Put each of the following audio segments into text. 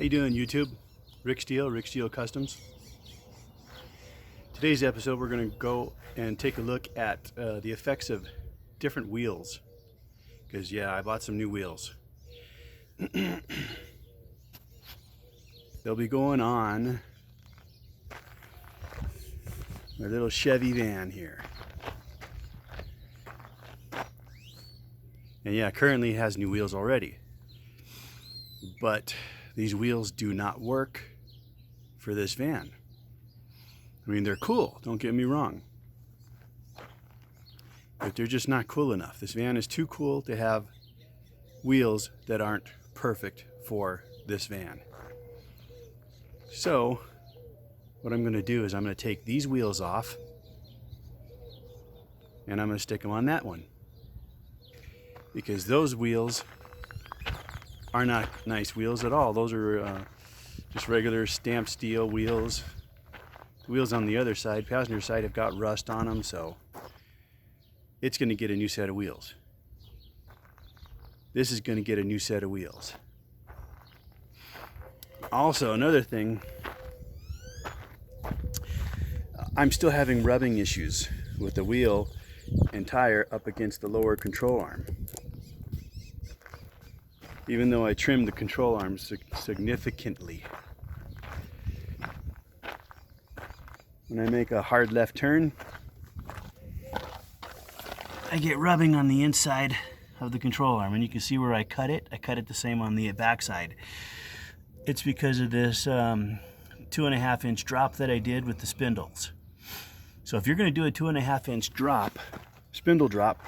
How you doing, YouTube? Rick Steele Customs. Today's episode, we're going to go and take a look at the effects of different wheels. Because, yeah, I bought some new wheels. They'll be going on my little Chevy van here. And yeah, currently it has new wheels already. But these wheels do not work for this van. I mean, they're cool, don't get me wrong. But they're just not cool enough. This van is too cool to have wheels that aren't perfect for this van. So, what I'm going to do is I'm going to take these wheels off and I'm going to stick them on that one. Because those wheels are not nice wheels at all. Those are just regular stamped steel wheels. The wheels on the other side, passenger side, have got rust on them, so it's going to get a new set of wheels. This is going to get a new set of wheels. Also, another thing, I'm still having rubbing issues with the wheel and tire up against the lower control arm. Even though I trimmed the control arms significantly. When I make a hard left turn, I get rubbing on the inside of the control arm, and you can see where I cut it. I cut it the same on the backside. It's because of this 2.5 inch drop that I did with the spindles. So if you're going to do a 2.5 inch drop, spindle drop,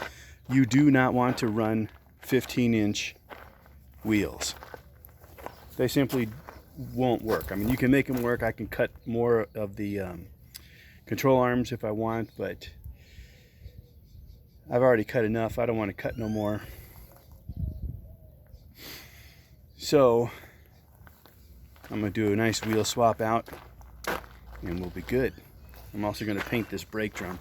you do not want to run 15 inch wheels. They simply won't work. I mean, you can make them work. I can cut more of the control arms if I want, but I've already cut enough. I don't want to cut no more. So I'm going to do a nice wheel swap out and we'll be good. I'm also going to paint this brake drum.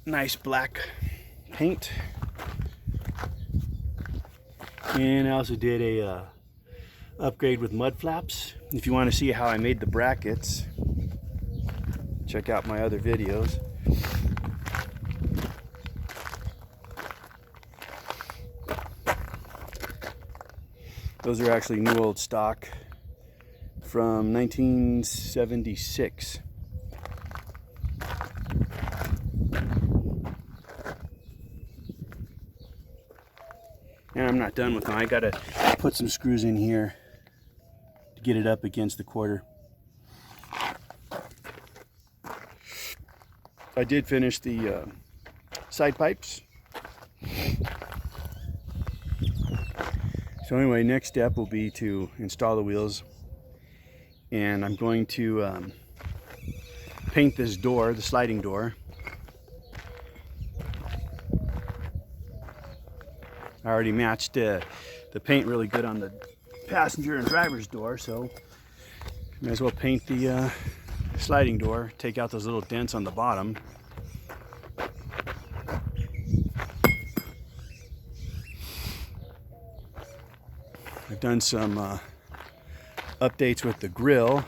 Nice black paint. And I also did a upgrade with mud flaps. If you want to see how I made the brackets, check out my other videos. Those are actually new old stock from 1976. And I'm not done with them. I gotta put some screws in here to get it up against the quarter. I did finish the side pipes. So anyway, next step will be to install the wheels. And I'm going to paint this door, the sliding door. I already matched the paint really good on the passenger and driver's door, so may as well paint the sliding door, take out those little dents on the bottom. I've done some updates with the grill.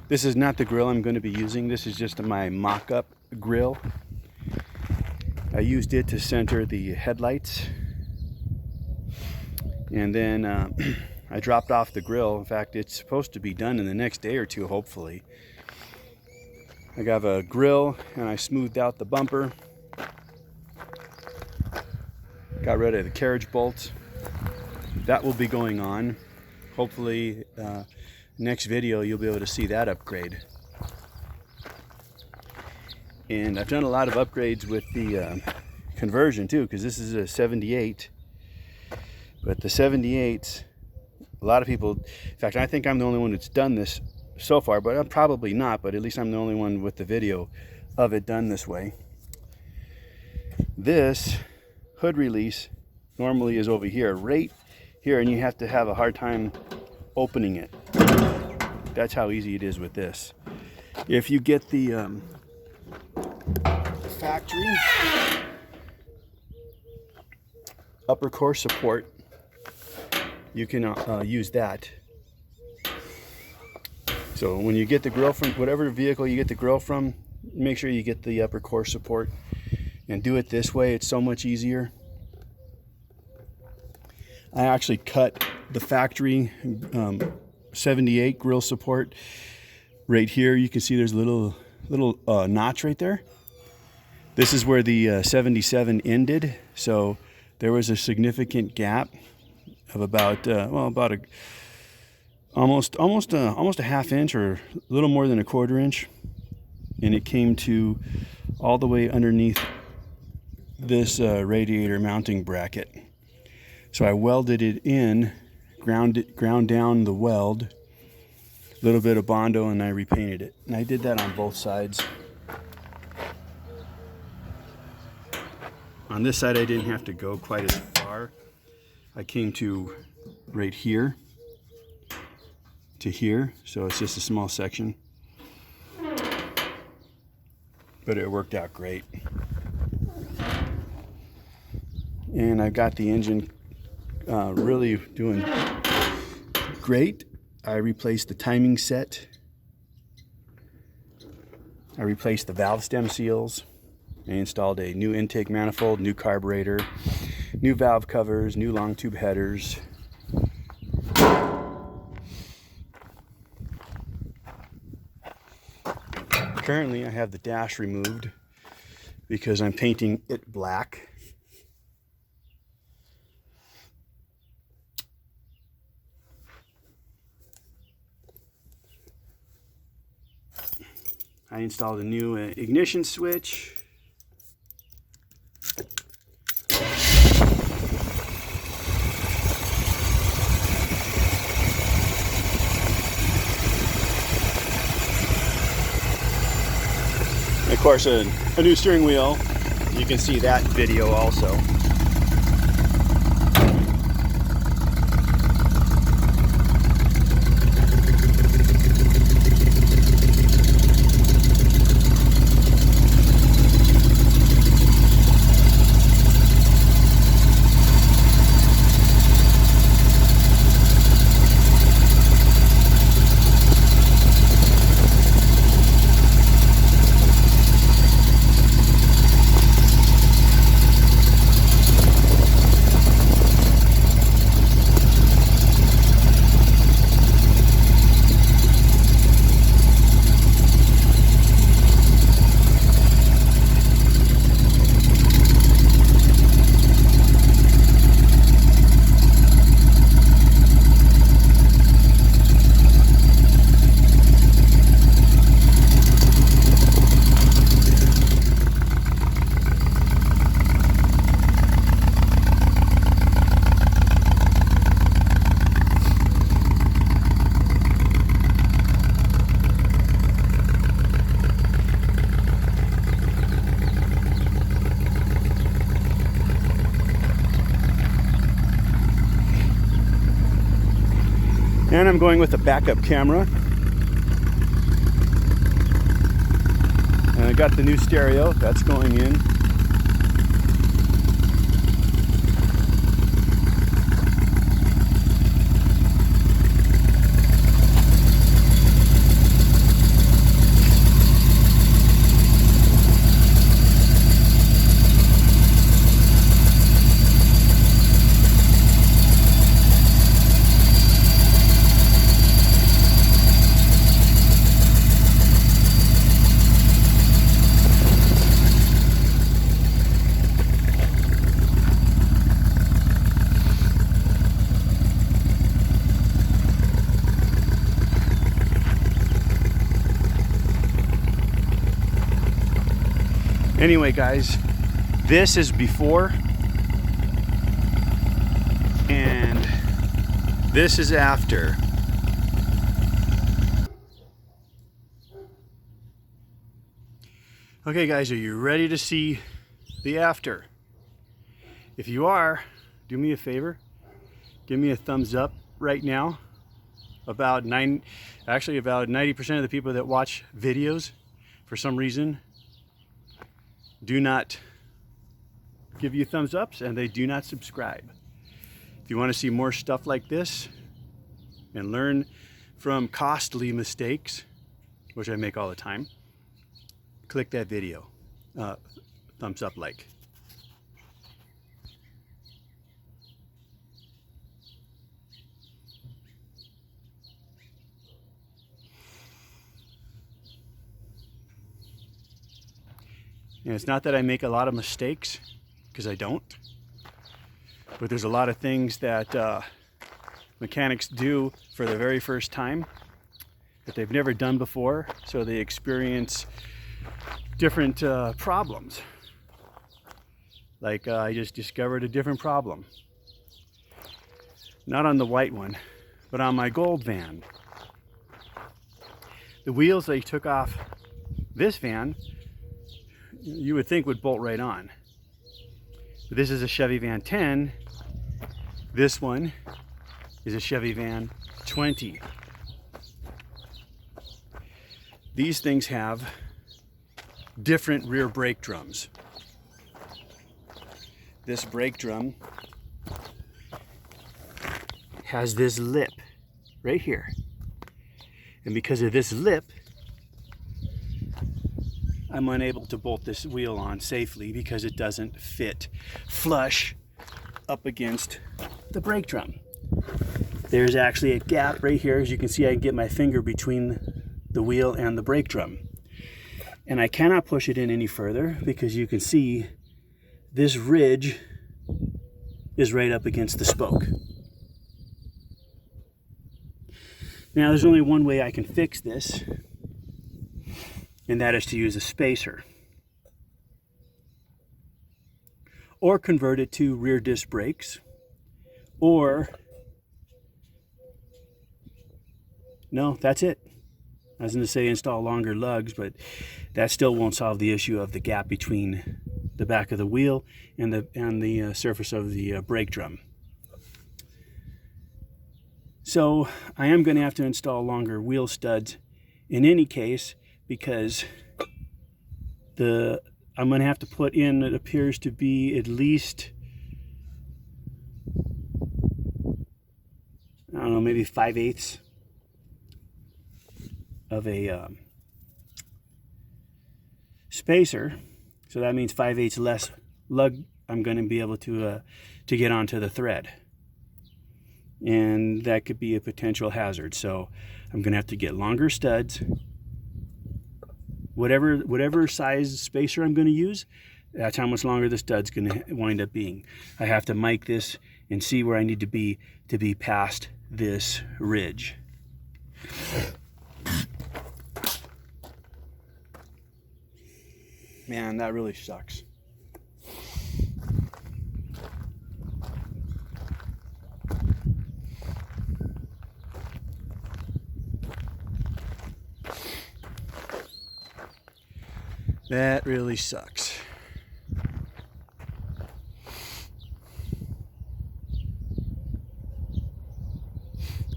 This is not the grill I'm going to be using. This is just my mock-up grill. I used it to center the headlights, and then I dropped off the grill. In fact, it's supposed to be done in the next day or two, hopefully. I got a grill and I smoothed out the bumper, got rid of the carriage bolts. That will be going on. Hopefully next video you'll be able to see that upgrade. And I've done a lot of upgrades with the conversion too, because this is a 78. But the 78s, a lot of people, in fact, I think I'm the only one that's done this so far, but I'm probably not, but at least I'm the only one with the video of it done this way. This hood release normally is over here, right here, and you have to have a hard time opening it. That's how easy it is with this. If you get the factory upper core support, you can use that. So when you get the grill from whatever vehicle you get the grill from, make sure you get the upper core support and do it this way. It's so much easier. I actually cut the factory 78 grill support right here. You can see there's a little notch right there. This is where the 77 ended, so there was a significant gap of about almost a half inch, or a little more than a quarter inch, and it came to all the way underneath this radiator mounting bracket. So I welded it in, ground down the weld, a little bit of Bondo, and I repainted it. And I did that on both sides. On this side, I didn't have to go quite as far. I came to right here to here, so it's just a small section. But it worked out great. And I got the engine really doing great. I replaced the timing set. I replaced the valve stem seals. I installed a new intake manifold, new carburetor, new valve covers, new long tube headers. Currently I have the dash removed because I'm painting it black. I installed a new ignition switch. Of course, a new steering wheel. You can see that video also. And I'm going with a backup camera. And I got the new stereo, that's going in. Anyway, guys, this is before and this is after. Okay, guys, are you ready to see the after? If you are, do me a favor, give me a thumbs up right now. About 90% of the people that watch videos, for some reason, do not give you thumbs ups, and they do not subscribe. If you want to see more stuff like this and learn from costly mistakes, which I make all the time, click that video. Thumbs up, like. And it's not that I make a lot of mistakes, because I don't. But there's a lot of things that mechanics do for the very first time that they've never done before, so they experience different problems. Like I just discovered a different problem. Not on the white one, but on my gold van. The wheels they took off this van, you would think would bolt right on. But this is a Chevy Van 10. This one is a Chevy Van 20. These things have different rear brake drums. This brake drum has this lip right here. And because of this lip, I'm unable to bolt this wheel on safely because it doesn't fit flush up against the brake drum. There's actually a gap right here. As you can see, I can get my finger between the wheel and the brake drum. And I cannot push it in any further because you can see this ridge is right up against the spoke. Now there's only one way I can fix this, and that is to use a spacer. Or convert it to rear disc brakes. Or, no, that's it. I was going to say install longer lugs, but that still won't solve the issue of the gap between the back of the wheel and the surface of the brake drum. So I am going to have to install longer wheel studs in any case, because I'm going to have to put in, it appears to be at least, I don't know, maybe 5/8 of a spacer. So that means 5/8 less lug I'm going to be able to get onto the thread. And that could be a potential hazard. So I'm going to have to get longer studs. Whatever size spacer I'm going to use, that's how much longer the stud's going to wind up being. I have to mic this and see where I need to be past this ridge. Man, that really sucks. That really sucks.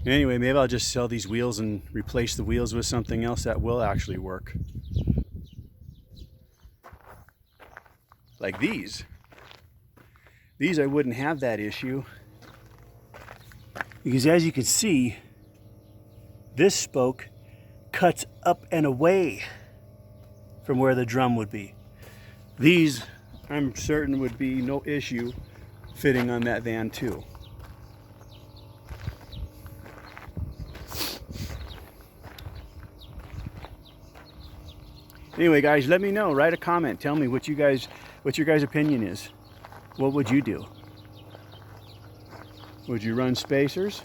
Anyway, maybe I'll just sell these wheels and replace the wheels with something else that will actually work. Like these. These I wouldn't have that issue, because as you can see, this spoke cuts up and away from where the drum would be. These, I'm certain, would be no issue fitting on that van too. Anyway, guys, let me know. Write a comment. Tell me what your guys' opinion is. What would you do? Would you run spacers?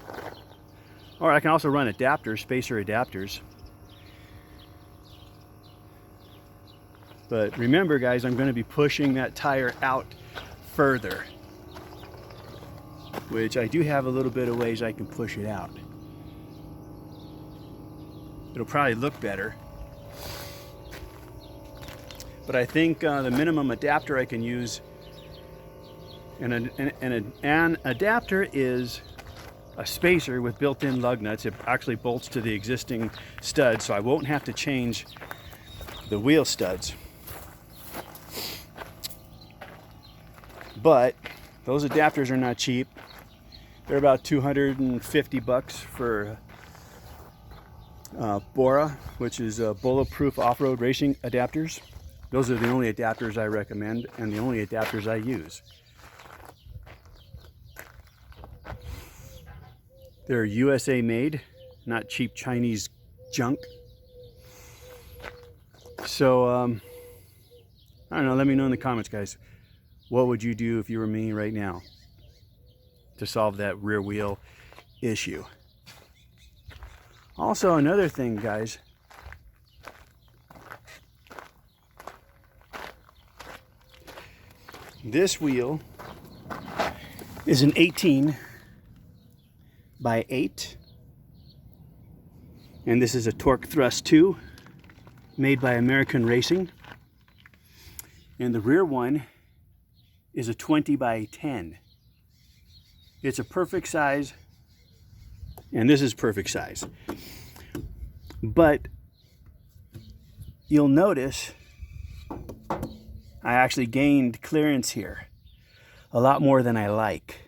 Or I can also run adapters, spacer adapters. But remember, guys, I'm going to be pushing that tire out further, which I do have a little bit of ways I can push it out. It'll probably look better. But I think the minimum adapter I can use, and an adapter is a spacer with built-in lug nuts. It actually bolts to the existing stud, so I won't have to change the wheel studs. But those adapters are not cheap. They're about 250 bucks for Bora, which is bulletproof off-road racing adapters. Those are the only adapters I recommend and the only adapters I use. They're USA made, not cheap Chinese junk. So, I don't know, let me know in the comments, guys. What would you do if you were me right now to solve that rear wheel issue? Also, another thing, guys. This wheel is an 18 by 8. And this is a Torq-Thrust 2 made by American Racing. And the rear one is a 20 by 10. It's a perfect size, and this is perfect size. But you'll notice I actually gained clearance here a lot more than I like.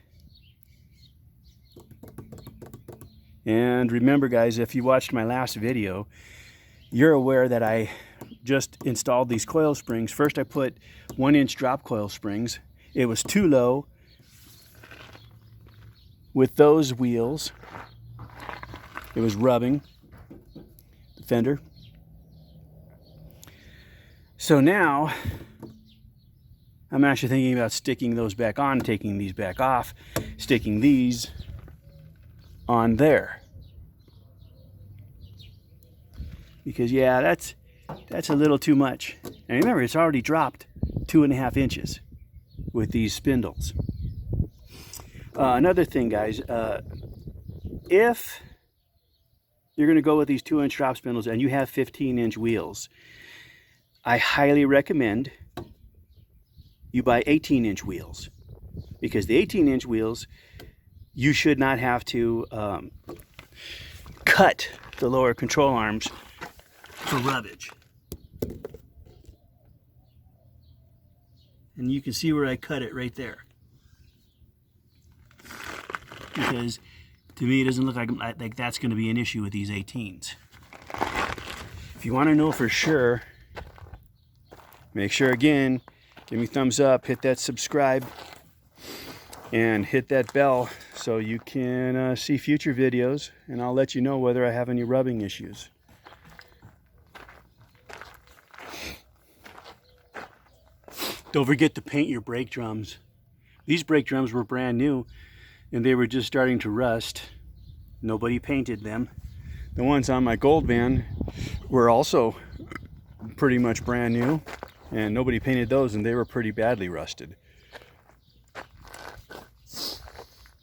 And remember, guys, if you watched my last video, you're aware that I just installed these coil springs. First I put 1-inch drop coil springs. It was too low with those wheels. It was rubbing the fender. So now I'm actually thinking about sticking those back on, taking these back off, sticking these on there. Because yeah, that's a little too much. And remember, it's already dropped 2.5 inches with these spindles. Another thing, guys, if you're going to go with these 2-inch drop spindles and you have 15-inch wheels, I highly recommend you buy 18-inch wheels. Because the 18-inch wheels, you should not have to cut the lower control arms for rubbage. And you can see where I cut it right there. Because to me it doesn't look like that's going to be an issue with these 18s. If you want to know for sure, make sure again, give me a thumbs up, hit that subscribe, and hit that bell so you can see future videos, and I'll let you know whether I have any rubbing issues. Don't forget to paint your brake drums. These brake drums were brand new and they were just starting to rust. Nobody painted them. The ones on my gold van were also pretty much brand new and nobody painted those, and they were pretty badly rusted.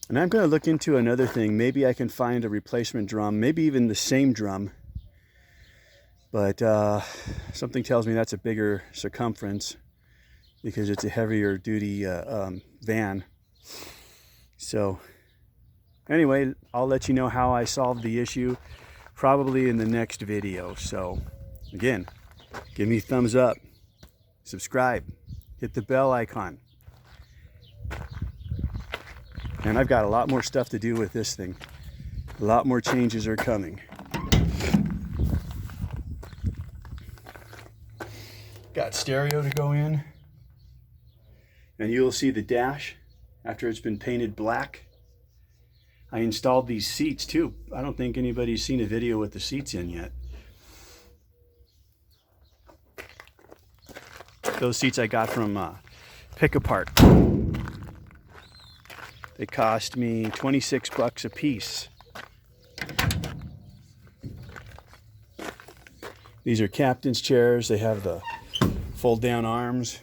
And I'm going to look into another thing. Maybe I can find a replacement drum, maybe even the same drum, but something tells me that's a bigger circumference because it's a heavier duty van. So anyway, I'll let you know how I solved the issue probably in the next video. So again, give me a thumbs up, subscribe, hit the bell icon. And I've got a lot more stuff to do with this thing. A lot more changes are coming. Got stereo to go in. And you'll see the dash after it's been painted black. I installed these seats too. I don't think anybody's seen a video with the seats in yet. Those seats I got from Pick Apart. They cost me 26 bucks a piece. These are captain's chairs. They have the fold down arms.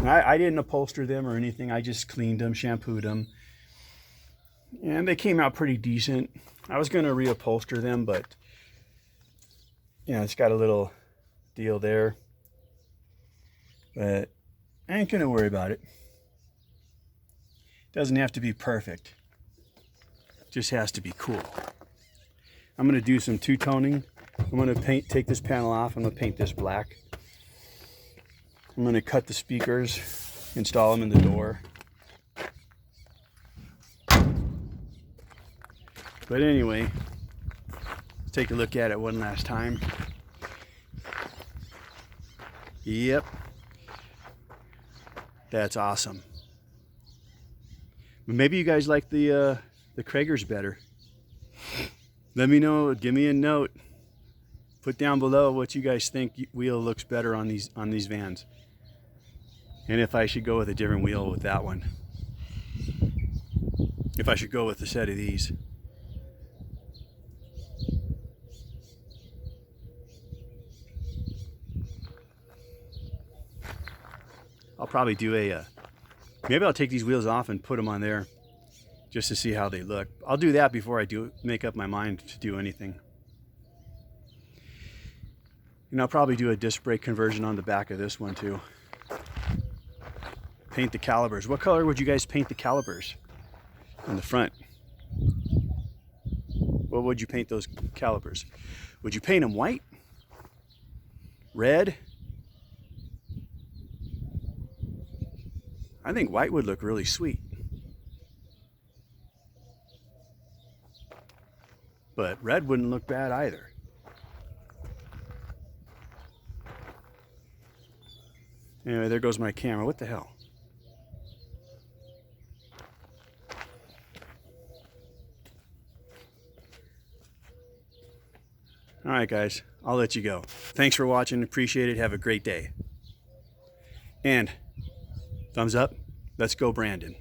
I didn't upholster them or anything. I just cleaned them, shampooed them. And they came out pretty decent. I was going to reupholster them, but yeah, it's got a little deal there. But I ain't going to worry about it. Doesn't have to be perfect. Just has to be cool. I'm going to do some two-toning. I'm going to take this panel off. I'm going to paint this black. I'm going to cut the speakers, install them in the door. But anyway, let's take a look at it one last time. Yep. That's awesome. Maybe you guys like the Cragars better. Let me know, give me a note. Put down below what you guys think wheel looks better on these vans. And if I should go with a different wheel with that one. If I should go with a set of these. I'll probably do maybe I'll take these wheels off and put them on there just to see how they look. I'll do that before I make up my mind to do anything. And I'll probably do a disc brake conversion on the back of this one too. Paint the calipers. What color would you guys paint the calipers on the front? What would you paint those calipers? Would you paint them white? Red? I think white would look really sweet. But red wouldn't look bad either. Anyway, there goes my camera. What the hell? All right, guys, I'll let you go. Thanks for watching. Appreciate it. Have a great day. And thumbs up. Let's go, Brandon.